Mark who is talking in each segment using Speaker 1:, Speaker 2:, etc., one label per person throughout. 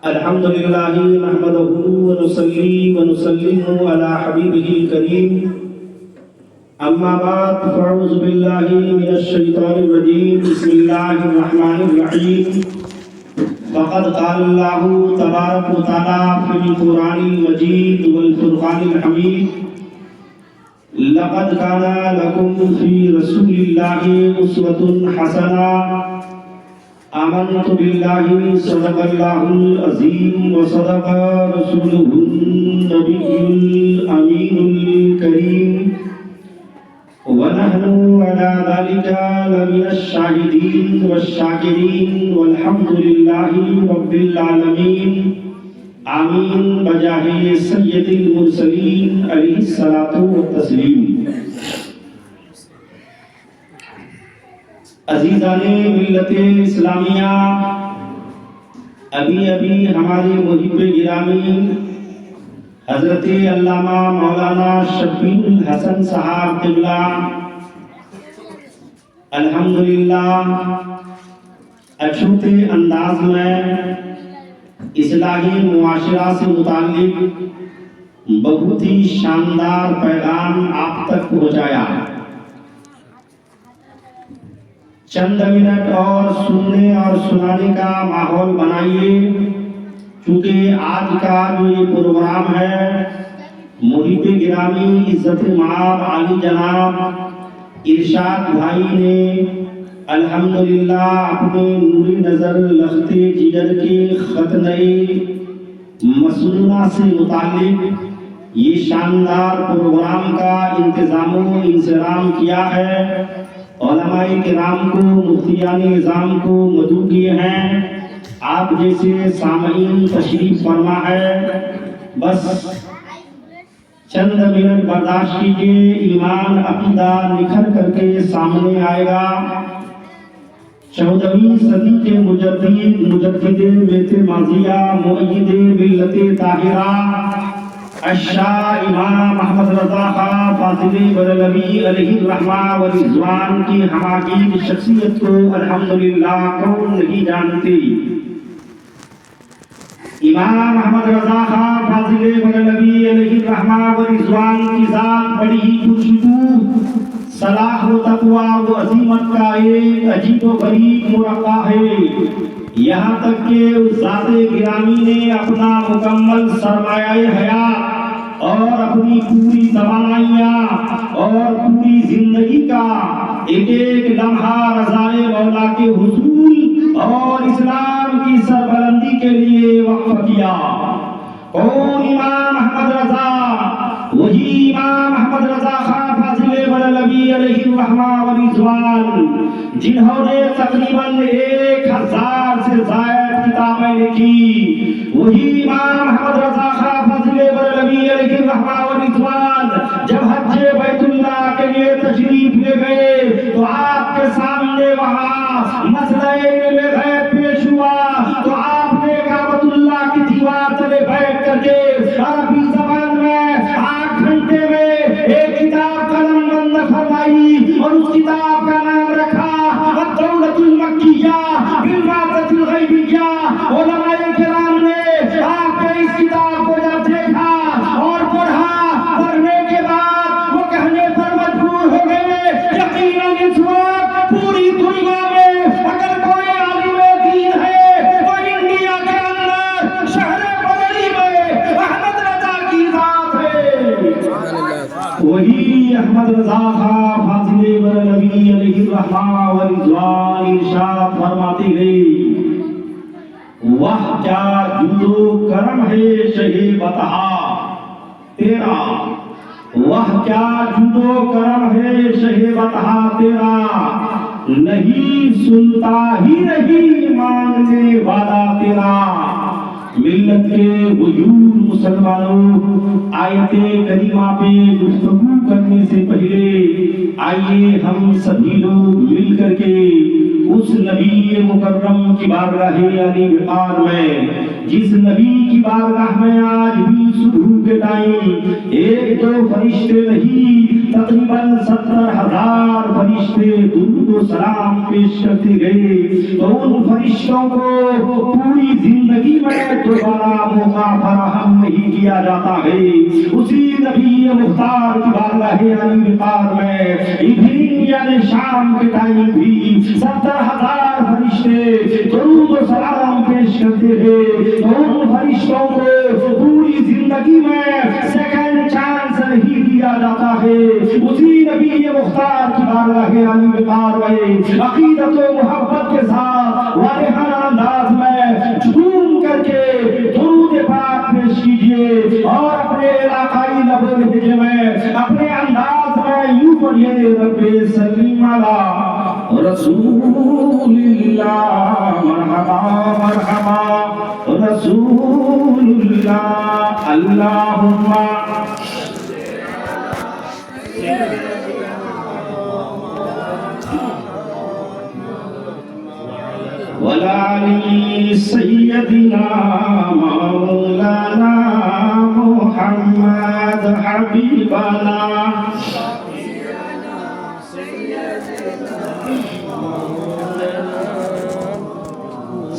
Speaker 1: الحمد لله نحمده ونصلي ونسلم على حبيبه الكريم أما بعد فأعوذ بالله من الشيطان الرجيم بسم الله الرحمن الرحيم فقد قال الله تبارك وتعالى في القرآن المجيد والفرقان الحميد لقد كان لكم في رسول الله أسوة حسنة آمنت بالله صدق الله العظيم وصدق رسوله النبي الأمين الكريم ونحن على ذلك لمن الشاهدين والشاكرين والحمد لله رب العالمين آمين بجاه سید المرسلین علیہ الصلاۃ والتسلیم۔ عزیزان ملت اسلامیہ، ابھی ہمارے محب گرامی حضرت علامہ مولانا شبیر الحسن صاحب قبلہ الحمدللہ اچھوتے انداز میں اصلاحی معاشرہ سے متعلق بہت ہی شاندار پیغام آپ تک پہنچایا۔ چند منٹ اور سننے اور سنانے کا ماحول بنائیے، کیونکہ آج کا جو یہ پروگرام ہے محب گرامی عزت مآب عالی جناب ارشاد بھائی نے الحمدللہ اپنے نوری نظر لختے جگر کے ختنۂ مسنونہ سے متعلق یہ شاندار پروگرام کا انتظام و انصرام کیا ہے۔ علماء کرام کو، مفتیان نظام کو مدعو کیے ہیں، آپ جیسے سامعین تشریف فرما ہے۔ بس چند منٹ برداشت کیجیے، ایمان عقیدہ نکھر کر کے سامنے آئے گا۔ 14ویں صدی کے مجدد بیت ماضیہ مؤید ملت طاہرہ الشاہ امام احمد رضا خان فاضل بریلوی علیہ الرحمہ والرضوان کی حماقی شخصیت کو الحمدللہ کون نہیں جانتے۔ امام احمد رضا خان فاضل بریلوی علیہ الرحمہ والرضوان کی ذات بڑی ہی خوشبو، صلاح و تقویٰ و عظیمت کا ایک عجیب و غریب مرقع ہے، یہاں تک کہ اس ذات گرامی نے اپنا مکمل سرمایہ حیات اور اپنی پوری توانائیاں اور پوری زندگی کا ایک ایک لمحہ رضائے مولا کے حصول اور اسلام کی سربلندی کے لیے وقف کیا۔ کون امام احمد رضا؟ وہی امام احمد رضا خان فاضل بریلوی علیہ الرحمہ والرضوان، جنہوں نے تقریباً 1000 سے زائد کتابیں لکھی۔ وہی امام احمد رضا خان فاضل بریلوی علیہ الرحمہ والرضوان جب حج بیت اللہ کے لیے تشریف لے گئے تو آپ کے سامنے وہاں مسئلہ علم غیب پیش ہوا، تو آپ نے کعبۃ اللہ کی دیوار تلے بیٹھ کر کے عربی زبان میں 8 گھنٹے میں ایک کتاب قلم بند فرمائی اور اس کتاب کا نام رکھا الدولۃ المکیہ بالمادۃ الغیبیہ۔ علماء کرام نے آپ کے اس کتاب کو جب دیکھا اور پڑھا، پڑھنے کے بعد وہ کہنے پر مجبور ہو گئے یقیناً اس وقت پوری دنیا میں اگر کوئی عالم دین ہے تو انڈیا کے اندر شہر بریلی میں احمد رضا کی ذات ہے۔ وہی احمد رضا خان فاضل بریلوی علیہ الرحمہ والرضوان ارشاد فرماتے گئے، واہ کیا جود و کرم ہے شہ بطحا تیرا، واہ کیا جود و کرم ہے شہ بطحا تیرا، نہیں سنتا ہی نہیں ماننے والا تیرا۔ ملت کے وجود مسلمانوں، آیت کریمہ پہ گفتگو کرنے سے پہلے آئیے ہم سبھی لوگ مل کر کے اس نبی مکرم کی بارگاہ علی وقار میں، جس نبی کی بارگاہ میں آج بھی صبح کے ٹائم ایک دو فرشتے نہیں تقریباً 70,000 فرشتے درود و سلام پیش کرتے گئے، تو ان فرشتوں کو پوری زندگی میں دوبارہ موقع فراہم نہیں کیا جاتا ہے، اسی نبی مختار کی بارگاہ علی وقار میں ایوننگ یعنی شام کے ٹائم بھی 70,000 فرشتے درود و سلام پیش کرتے ہیں، اور ان فرشتوں کو پوری زندگی میں سیکنڈ چانس نہیں دیا جاتا ہے۔ اسی نبی مختار کی بارگاہ علی وقار میں عقیدت و محبت کے ساتھ واضحانہ انداز میں جھوم کر کے درود پاک پیش کیجیے، اور اپنے علاقائی لب و لہجے میں اپنے انداز میں یوں پڑھیے، رب سلیم علی رسول اللہ، مرحبا مرحبا رسول اللہ، اللہم وَلَعَلِي سَيِّدِنَا مَوْلَانَا مُحَمَّدْ حَبِيبَنَا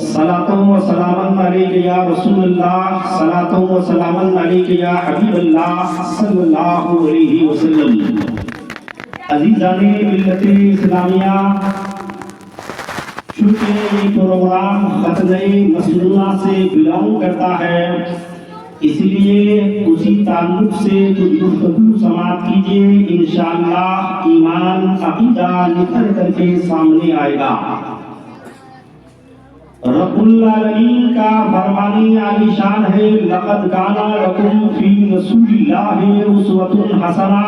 Speaker 1: صلاۃ و سلام علیک یا رسول اللہ، صلاۃ و سلام علیک یا حبیب اللہ صلی اللہ علیہ وسلم۔ عزیزان ملت اسلامیہ، چونکہ یہ پروگرام ختنہ مسنونہ سے بلانگ کرتا ہے، اس لیے اسی تعلق سے کچھ گفتگو سماعت کیجیے، انشاءاللہ ایمان عقیدہ نکھر کر کے سامنے آئے گا۔ رب العالمین کا فرمان عالی شان ہے، لقد کان لکم فی رسول اللہ اسوۃ حسنہ۔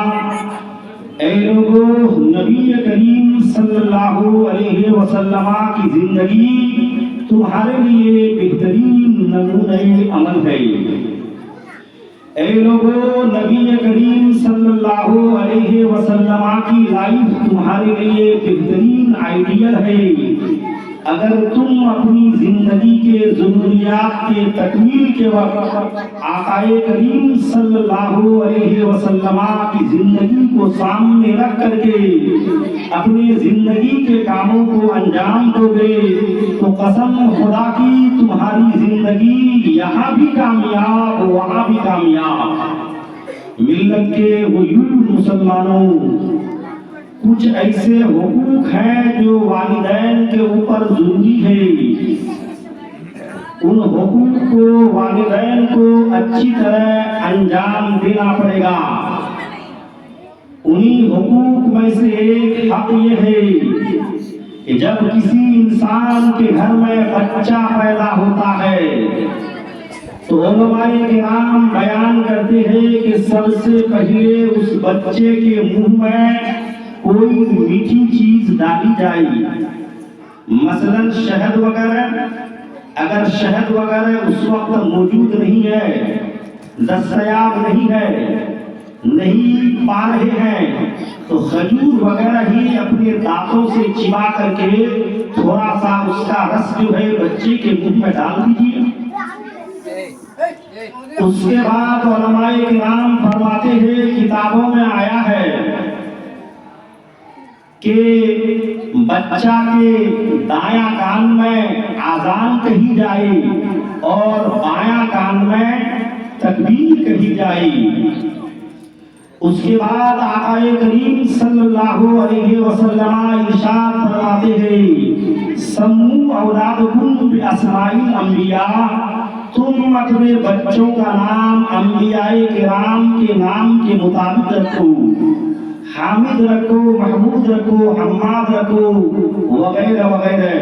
Speaker 1: اے لوگو، نبی کریم صلی اللہ علیہ وسلم کی زندگی تمہارے لیے بہترین نمونہ عمل ہے۔ اے لوگو، نبی کریم صلی اللہ علیہ وسلم کی لائف تمہارے لیے بہترین آئیڈیل ہے۔ اگر تم اپنی زندگی کے ضروریات کے تکمیل کے وقت آقائے کریم صلی اللہ علیہ وسلم کی زندگی کو سامنے رکھ کر کے اپنی زندگی کے کاموں کو انجام دو گے تو قسم خدا کی تمہاری زندگی یہاں بھی کامیاب وہاں بھی کامیاب۔ ملت کے غیور مسلمانوں، کچھ ایسے حقوق ہیں جو والدین کے اوپر ضروری ہے، ان حقوق کو والدین کو اچھی طرح انجام دینا پڑے گا۔ انہی حقوق میں سے ایک حق یہ ہے کہ جب کسی انسان کے گھر میں بچہ پیدا ہوتا ہے تو علماء کرام بیان کرتے ہیں کہ سب سے پہلے اس بچے کے منہ میں کوئی میٹھی چیز ڈالی جائے، مثلا شہد وغیرہ۔ اگر شہد وغیرہ اس وقت موجود نہیں ہے، دستیاب نہیں ہے، نہیں پا رہے ہیں، تو کھجور وغیرہ ہی اپنے دانتوں سے چبا کر کے تھوڑا سا اس کا رس جو ہے بچے کے منہ میں ڈال دیجیے۔ اس کے بعد علماء کرام فرماتے ہیں، کتابوں میں آیا ہے کہ بچہ کے دایاں کان میں اذان کہی جائے اور بایاں کان میں تکبیر کہی جائے۔ اس کے بعد آقا کریم صلی اللہ علیہ وسلم ارشاد فرماتے ہیں، سمو اولادکم باسماء الانبیاء، تم اپنے بچوں کا نام انبیاء کرام کے نام کے مطابق رکھو، حامد رکھو، محمود رکھو، حماد رکھو، وغیرہ وغیرہ۔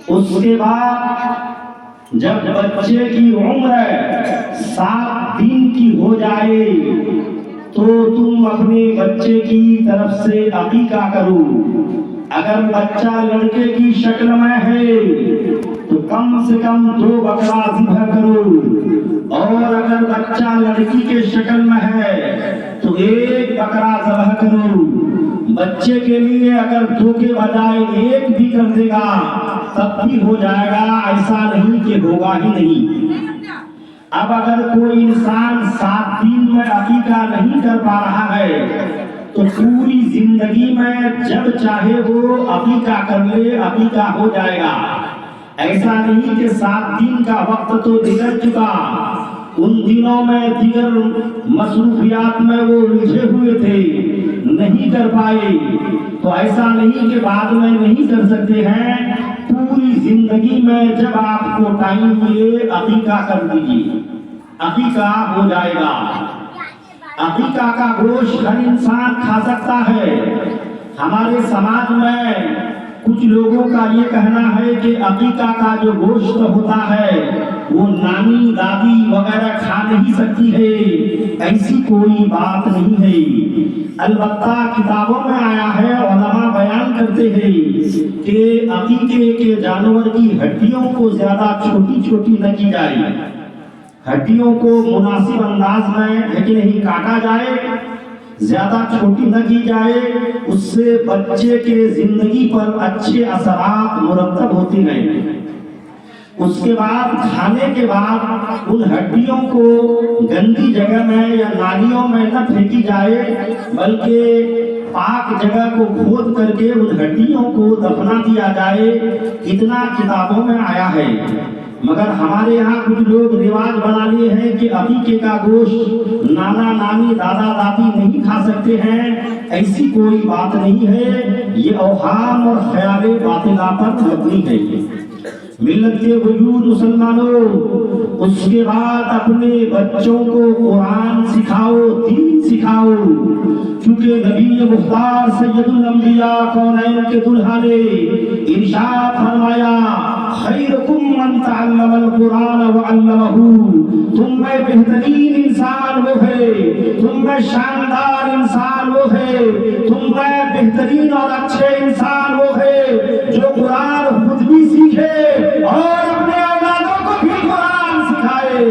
Speaker 1: اس کے بعد جب بچے کی عمر 7 دن کی ہو جائے تو تم اپنے بچے کی طرف سے عقیقہ کرو۔ اگر بچہ لڑکے کی شکل میں ہے تو کم سے کم 2 بکرا ذبح کرو، اور اگر بچہ لڑکی کے شکل میں ہے تو 1 بکرا ذبح کرو۔ بچے کے لیے اگر 2 کے بجائے 1 بھی کر دے گا تب بھی ہو جائے گا، ایسا نہیں کہ ہوگا ہی نہیں۔ اب اگر کوئی انسان 7 دن میں عقیقہ نہیں کر پا رہا ہے تو پوری زندگی میں جب چاہے وہ عقیقہ کر لے، عقیقہ ہو جائے گا۔ ایسا نہیں کہ 7 دن کا وقت تو گزر چکا، ان دنوں میں دیگر مصروفیات میں وہ الجھے ہوئے تھے، نہیں کر پائے، تو ایسا نہیں کہ بعد میں نہیں کر سکتے ہیں، پوری زندگی میں جب آپ کو ٹائم ملے عقیقہ کر دیجیے، عقیقہ ہو جائے گا۔ عقیقہ کا گوشت ہر انسان کھا سکتا ہے۔ ہمارے سماج میں کچھ لوگوں کا یہ کہنا ہے کہ عقیقہ کا جو گوشت ہوتا ہے وہ نانی دادی وغیرہ کھا نہیں سکتی ہے، ایسی کوئی بات نہیں ہے۔ البتہ کتابوں میں آیا ہے، علماء بیان کرتے ہیں کہ عقیقے کے جانور کی ہڈیوں کو زیادہ چھوٹی چھوٹی نہ کی جائے، ہڈیوں کو مناسب انداز میں ہے کہ نہیں کاٹا جائے، زیادہ چھوٹی نہ کی جائے، اس سے بچے کے زندگی پر اچھے اثرات مرتب ہوتے ہیں۔ اس کے بعد کھانے کے بعد ان ہڈیوں کو گندی جگہ میں یا نالیوں میں نہ پھینکی جائے، بلکہ پاک جگہ کو کھود کر کے ان ہڈیوں کو دفنا دیا جائے، اتنا کتابوں میں آیا ہے۔ مگر ہمارے ہاں کچھ لوگ رواج بنا لیے ہیں کہ عقیقے کا گوشت نانا نانی دادا دادی نہیں کھا سکتے ہیں، ایسی کوئی بات نہیں ہے، یہ اوہام اور خیال باطلا پر مبنی ہے۔ ملت کے وجود مسلمانوں، اس کے بعد اپنے بچوں کو قرآن سکھاؤ، دین سکھاؤ، کیونکہ نبی مختار سید الانبیاء کونین کے دلہا نے ارشاد فرمایا، خیرکم من تعلم القرآن وعلمہ، تم میں بہترین انسان وہ ہے، تم میں شاندار انسان وہ ہے، تم میں بہترین اور اچھے انسان وہ ہے جو قرآن خود بھی سیکھے اور اپنے اولادوں کو بھی قرآن سکھائے۔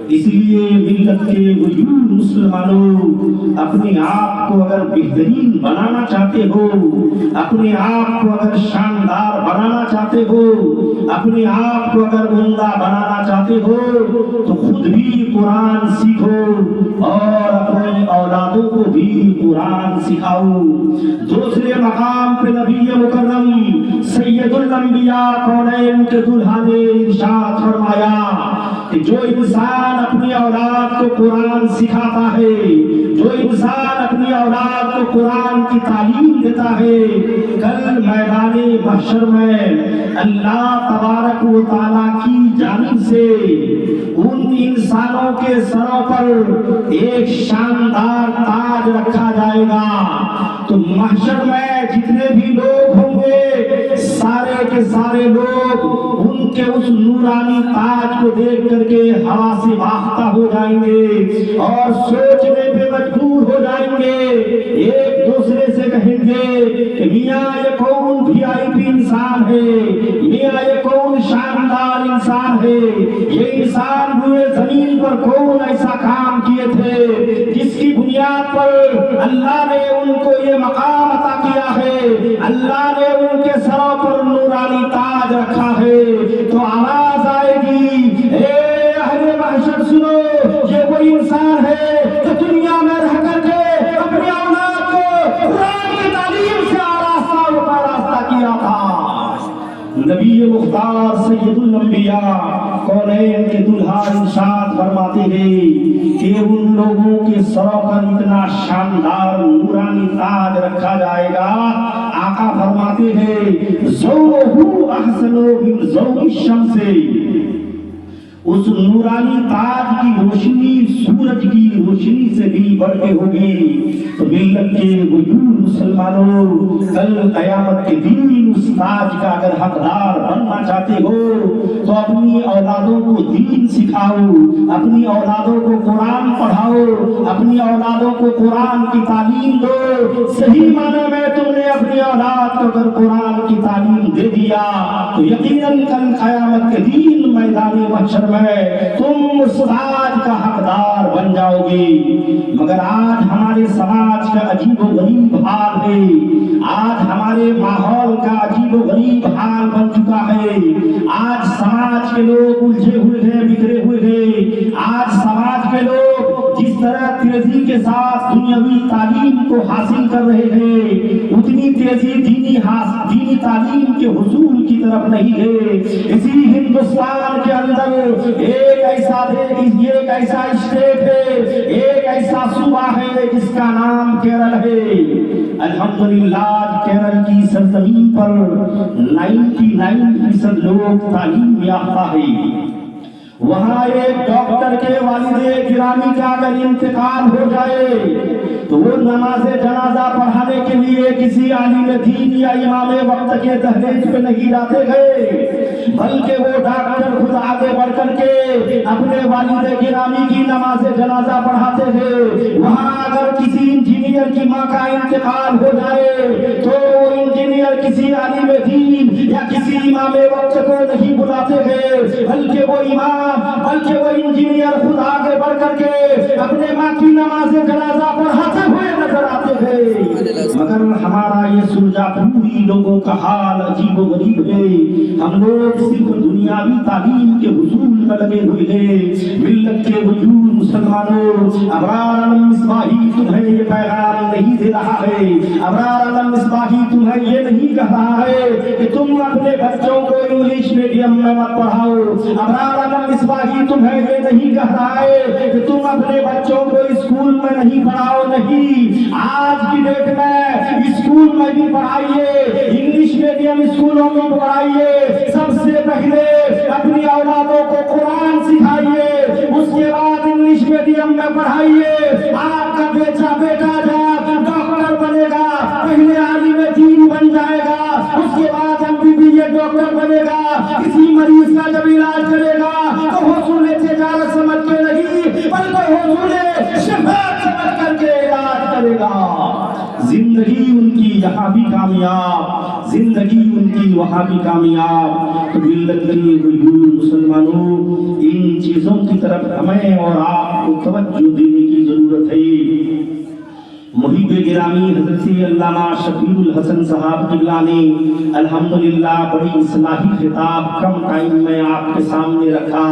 Speaker 1: اس لیے ملت کے وجود مسلمانوں، اپنے آپ کو اگر بہترین بنانا چاہتے ہو، اپنے آپ کو اگر شاندار بنانا چاہتے ہو، اپنے آپ کو اگر عمدہ بنانا چاہتے ہو، تو خود بھی قرآن سیکھو اور اپنی اولادوں کو بھی قرآن سکھاؤ۔ دوسرے مقام پہ نبی مکرم سید الانبیاء کونین کے دلہا نے ارشاد فرمایا کہ جو انسان اپنی اولاد کو قرآن سکھاتا ہے، جو انسان اپنی اولاد کو قرآن کی تعلیم دیتا ہے، کل میدان محشر میں اللہ تبارک و تعالیٰ کی جانب سے ان انسانوں کے سروں پر ایک شاندار تاج رکھا جائے گا۔ تو محشر میں جتنے بھی لوگ ہوں گے، سارے کے سارے لوگ ان کے اس نورانی تاج کو دیکھ کر کے ہوا سے واختہ ہو جائیں گے اور سوچنے پہ مجبور ہو جائیں گے، ایک دوسرے سے کہیں گے کہ میاں یہ کون VIP انسان ہے، میاں یہ کون شاندار انسان ہے، یہ انسان ہوئے زمین پر کون ایسا کام کیے تھے جس کی بنیاد پر اللہ نے ان کو یہ مقام عطا کیا ہے، اللہ نے ان کے سروں پر نورانی تاج رکھا ہے۔ تو آواز آئے گی، اے اہل محشر سنو، یہ وہی انسان ہے جو دنیا میں رہ کر کے اپنی اولاد کو قرآن کی تعلیم سے آراستہ کیا تھا۔ نبی مختار سید الانبیاء کونین کے دلہا ارشاد فرماتے ہیں کہ ان لوگوں کے سروں پر اتنا شاندار نورانی تاج رکھا جائے گا، آقا فرماتے ہیں ضوءہ احسن من ضوء الشمس، اس نورانی تاج کی روشنی سورج کی روشنی سے بھی بڑھ کے ہوگی۔ تو ملت کے وجود مسلمانوں، کل قیامت کے دن اس تاج کا اگر حقدار بننا چاہتے ہو تو اپنی اولادوں کو دین سکھاؤ، اپنی اولادوں کو قرآن پڑھاؤ، اپنی اولادوں کو قرآن کی تعلیم دو۔ صحیح معنی میں تم نے اپنی اولاد کو اگر قرآن کی تعلیم دے دیا تو یقیناً کل قیامت کے دن میدان محشر میں تم اس تاج کا حقدار بن جاؤ گے۔ مگر آج ہمارے سماج کا عجیب و غریب حال ہے، آج ہمارے ماحول کا عجیب و غریب حال بن چکا ہے۔ آج سماج کے لوگ الجھے ہوئے ہیں، بکھرے ہوئے ہیں۔ آج سماج کے لوگ جس طرح تیزی کے ساتھ دنیاوی تعلیم کو حاصل کر رہے ہیں اتنی تیزی دینی تعلیم کے حصول کی طرف نہیں ہے. اسی ہندوستان کے اندر ایک ایسا اسٹیٹ ہے، ایک ایسا صوبہ ہے جس کا نام کیرل ہے. الحمدللہ کیرل کی سرزمین پر 99% لوگ تعلیم یافتہ ہیں. وہاں ایک ڈاکٹر کے والد گرامی کا اگر انتقال ہو جائے تو وہ نماز جنازہ پڑھانے کے لیے کسی عالم دین یا امام وقت کے دہلیز پہ نہیں لاتے گئے، بلکہ وہ ڈاکٹر خود آگے بڑھ کر کے اپنے والد گرامی کی نماز جنازہ پڑھاتے تھے. وہاں اگر کسی انجینئر کی ماں کا انتقال ہو جائے تو وہ انجینئر کسی عالم دین یا کسی امام وقت کو نہیں بلاتے گئے، بلکہ وہ انجینئر خود آگے بڑھ کر کے اپنے ماں کی نماز جنازہ پڑھاتے ہوئے نظر آتے تھے. مگر ہمارا یہ سرجا پوری لوگوں کا حال عجیب و غریب ہے. ہم لوگ صرف دنیاوی تعلیم کے حصول میں لگے ہوئے ہیں. ملت کے وجود مسلمانوں، ابرار علم مصباحی تمہیں یہ پیغام نہیں دے رہا ہے، ابرار علم مصباحی تمہیں یہ نہیں کہہ رہا ہے کہ تم اپنے بچوں کو انگلش میڈیم میں مت پڑھاؤ. ابرار علم مصباحی تمہیں یہ نہیں کہہ رہا ہے کہ تم اپنے بچوں کو اسکول میں نہیں پڑھاؤ. نہیں، آج کی ڈیٹ میں اسکول میں بھی پڑھائیے، انگلش میڈیم اسکولوں میں پڑھائیے. سب سے پہلے اپنی اولادوں کو قرآن سکھائیے، اس کے بعد انگلش میڈیم میں پڑھائیے. آپ کا بیٹا جب ڈاکٹر بنے گا پہلے عالم دین بن جائے گا، اس کے بعد MBBS ڈاکٹر بنے گا. کسی مریض کا جب علاج کرے گا تو حصول تجارت سمجھ کے نہیں بلکہ حصول شفاعت سمجھ کر کے علاج کرے گا. زندگی ان کی یہاں بھی کامیاب، زندگی ان کی وہاں بھی کامیاب. تو ملت کے وجود مسلمانوں، ان چیزوں کی طرف ہمیں اور آپ کو توجہ دینے کی ضرورت ہے. محب گرامی حضرت علامہ شفیع الحسن صاحب قبلہ نے الحمدللہ بڑی اصلاحی خطاب کم ٹائم میں آپ کے سامنے رکھا.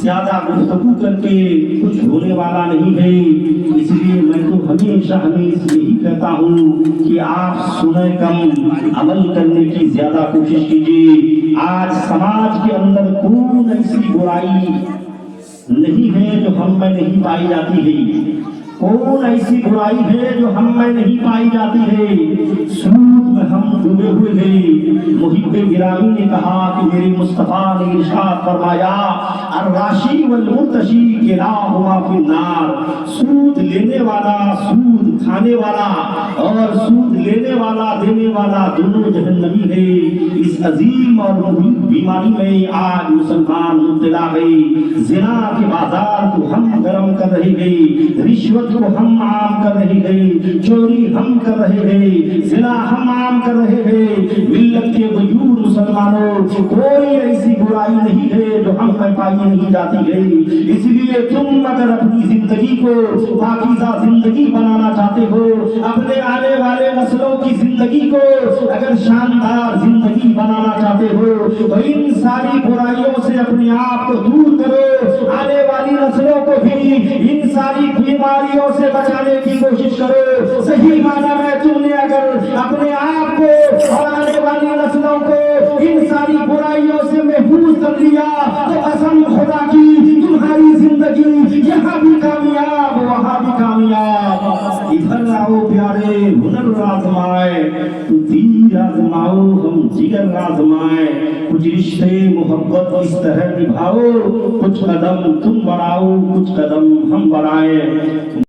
Speaker 1: زیادہ گفتگو کر کے کچھ ہونے والا نہیں ہے، اس لیے میں تو ہمیشہ یہی کہتا ہوں کہ آپ سنیں کم، عمل کرنے کی زیادہ کوشش کیجیے. آج سماج کے اندر کون ایسی برائی نہیں ہے جو ہم میں نہیں پائی جاتی ہے، کون ایسی برائی ہے جو ہم میں نہیں پائی جاتی ہے. سود میں ہم ڈوبے ہوئے ہیں. محب گرامی نے کہا کہ میرے مصطفیٰ نے ارشاد فرمایا الراشی والمرتشی کلاہما فی النار. سود لینے والا، سود کھانے والا اور سود لینے والا دینے والا دونوں جہنمی ہے. اس عظیم اور مہلک بیماری میں آج مسلمان مبتلا ہے. زنا کے بازار کو ہم گرم کر رہے ہیں، رشوت کو ہم عام کر رہے ہیں، چوری ہم کر رہے ہیں، زنا ہم عام کر رہے ہیں. ملت کے وجود مسلمانوں، کوئی ایسی برائی نہیں ہے جو ہم میں پائی نہیں جاتی ہے. اس لیے تم اگر اپنی زندگی کو پاکیزہ زندگی بنانا چاہتے ہو، اپنے آنے والے نسلوں کی زندگی کو اگر شاندار زندگی بنانا چاہتے ہو تو ان ساری برائیوں سے اپنے آپ کو دور کرو. آنے والی نسلوں کو بھی ان ساری بیماریوں سے بچانے کی کوشش کرو. صحیح معنی میں تم نے اگر اپنے آپ کو اور آنے والی نسلوں کو ان ساری برائیوں سے محفوظ کر لیا تو قسم خدا کی تمہاری زندگی یہاں بھی کامیاب وہاں بھی کامیاب. ادھر آؤ پیارے، ہنر آزمائے تو تیر آزماؤ، ہم جگر آزمائے. کچھ رشتے محبت اس طرح نبھاؤ، کچھ قدم تم بڑھاؤ کچھ قدم ہم بڑھائیں.